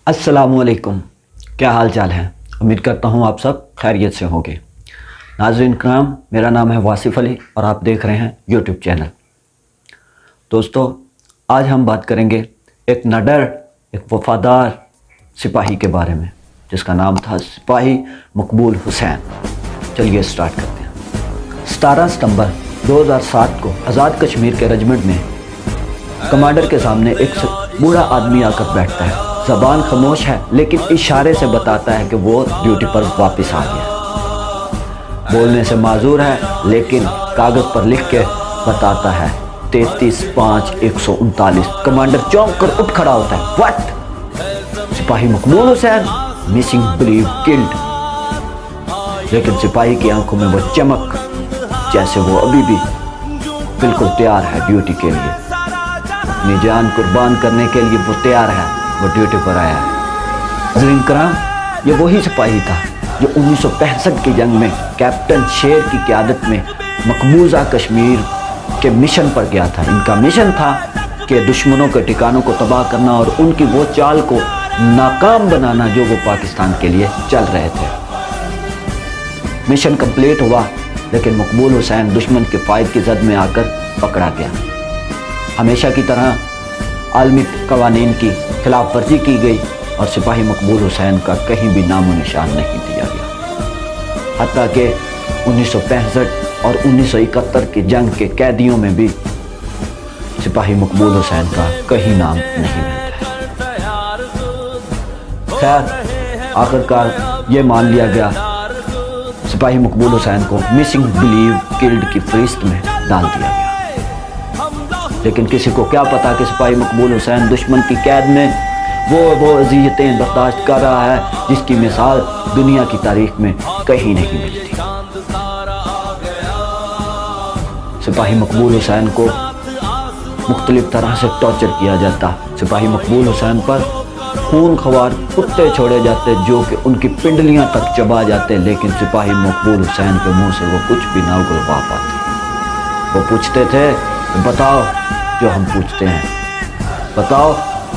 अस्सलामुअलैकुम, क्या हाल चाल है। उम्मीद करता हूँ आप सब खैरियत से होंगे। नाज़रीन कराम, मेरा नाम है वासिफ़ अली और आप देख रहे हैं यूट्यूब चैनल। दोस्तों, आज हम बात करेंगे एक निडर, एक वफ़ादार सिपाही के बारे में जिसका नाम था सिपाही मकबूल हुसैन। चलिए स्टार्ट करते हैं। 17 सितंबर 2007 को आज़ाद कश्मीर के रेजिमेंट में कमांडर के सामने एक बूढ़ा आदमी आकर बैठता है। ज़बान खामोश है लेकिन इशारे से बताता है कि वो ड्यूटी पर वापस आ गया। बोलने से माजूर है लेकिन कागज़ पर लिख के बताता है 33-5-139। कमांडर चौंक कर उठ खड़ा होता है। व्हाट? सिपाही मकबूल हुसैन मिसिंग, बिलीव, किल्ड। लेकिन सिपाही की आंखों में वो चमक, जैसे वो अभी भी बिल्कुल तैयार है ड्यूटी के लिए। अपनी जान कुर्बान करने के लिए वो तैयार है, वो ड्यूटी पर आया है। नाज़रीन कराम, ये वही सिपाही था जो 1965 की जंग में कैप्टन शेर की क़यादत में मकबूजा कश्मीर के मिशन पर गया था। इनका मिशन था कि दुश्मनों के ठिकानों को तबाह करना और उनकी वो चाल को नाकाम बनाना जो वो पाकिस्तान के लिए चल रहे थे। मिशन कंप्लीट हुआ लेकिन मकबूल हुसैन दुश्मन के फायद की जद में आकर पकड़ा गया। हमेशा की तरह आलमी कवानीन की खिलाफ वर्जी की गई और सिपाही मकबूल हुसैन का कहीं भी नामो निशान नहीं दिया गया। हत्ता कि 1965 और 1971 की जंग के कैदियों में भी सिपाही मकबूल हुसैन का कहीं नाम नहीं मिलता है। खैर, आखिरकार ये मान लिया गया, सिपाही मकबूल हुसैन को मिसिंग, बिलीव, किल्ड की फहरिस्त में डाल दिया गया। लेकिन किसी को क्या पता कि सिपाही मकबूल हुसैन दुश्मन की कैद में वो अज़ियतें बर्दाश्त कर रहा है जिसकी मिसाल दुनिया की तारीख में कहीं नहीं मिलती। सिपाही मकबूल हुसैन को मुख्तलिफ तरह से टॉर्चर किया जाता। सिपाही मकबूल हुसैन पर खून ख़वार कुत्ते छोड़े जाते जो कि उनकी पिंडलियां तक चबा जाते, लेकिन सिपाही मकबूल हुसैन के मुंह से वो कुछ भी ना उगलवा पाते। वो पूछते थे, बताओ जो हम पूछते हैं, बताओ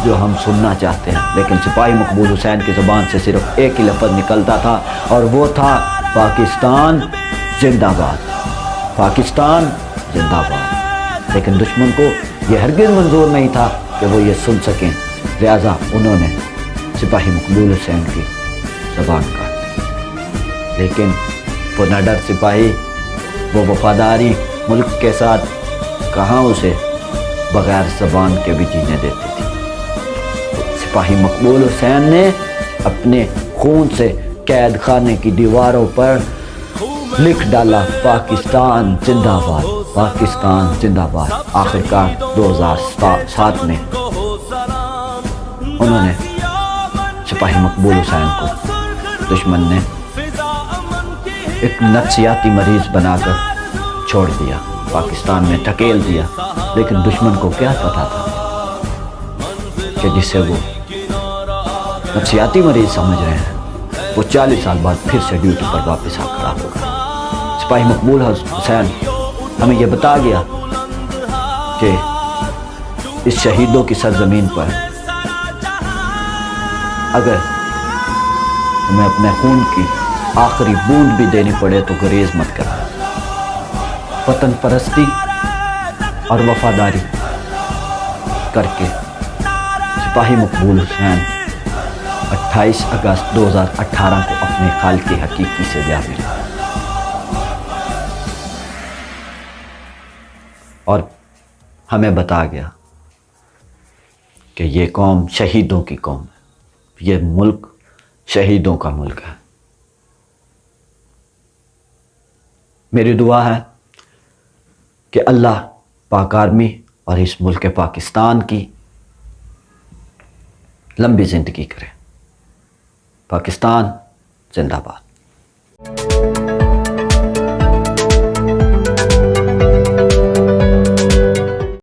जो हम सुनना चाहते हैं। लेकिन सिपाही मकबूल हुसैन की ज़बान से सिर्फ एक ही लफ्ज़ निकलता था और वो था पाकिस्तान जिंदाबाद, पाकिस्तान जिंदाबाद। लेकिन दुश्मन को यह हरगिज़ मंजूर नहीं था कि वो ये सुन सकें, लिहाजा उन्होंने सिपाही मकबूल हुसैन की ज़बान काट दी। लेकिन वो निडर सिपाही, वो वफादारी मुल्क के साथ कहाँ उसे बगैर ज़बान के भी जीने देती थी। तो सिपाही मकबूल हुसैन ने अपने खून से कैद खाने की दीवारों पर लिख डाला पाकिस्तान जिंदाबाद, पाकिस्तान जिंदाबाद। आखिरकार 2007 में उन्होंने सिपाही मकबूल हुसैन को दुश्मन ने एक नफ्सियाती मरीज बनाकर छोड़ दिया, पाकिस्तान में धकेल दिया। लेकिन दुश्मन को क्या पता था कि जिसे वो नफ्सियाती मरीज समझ रहे हैं वो 40 साल बाद फिर से ड्यूटी पर वापस आ खड़ा होगा। सिपाही मकबूल हुसैन हमें ये बता गया कि इस शहीदों की सरजमीन पर अगर हमें अपने खून की आखिरी बूंद भी देनी पड़े तो गुरेज मत करना। वतन परस्ती और वफादारी करके सिपाही मकबूल हुसैन 28 अगस्त 2018 को अपने खालिक हकीकी से जा मिला और हमें बता गया कि ये कौम शहीदों की कौम है, ये मुल्क शहीदों का मुल्क है। मेरी दुआ है कि अल्लाह पाक आर्मी और इस मुल्क पाकिस्तान की लंबी ज़िंदगी करे। पाकिस्तान जिंदाबाद।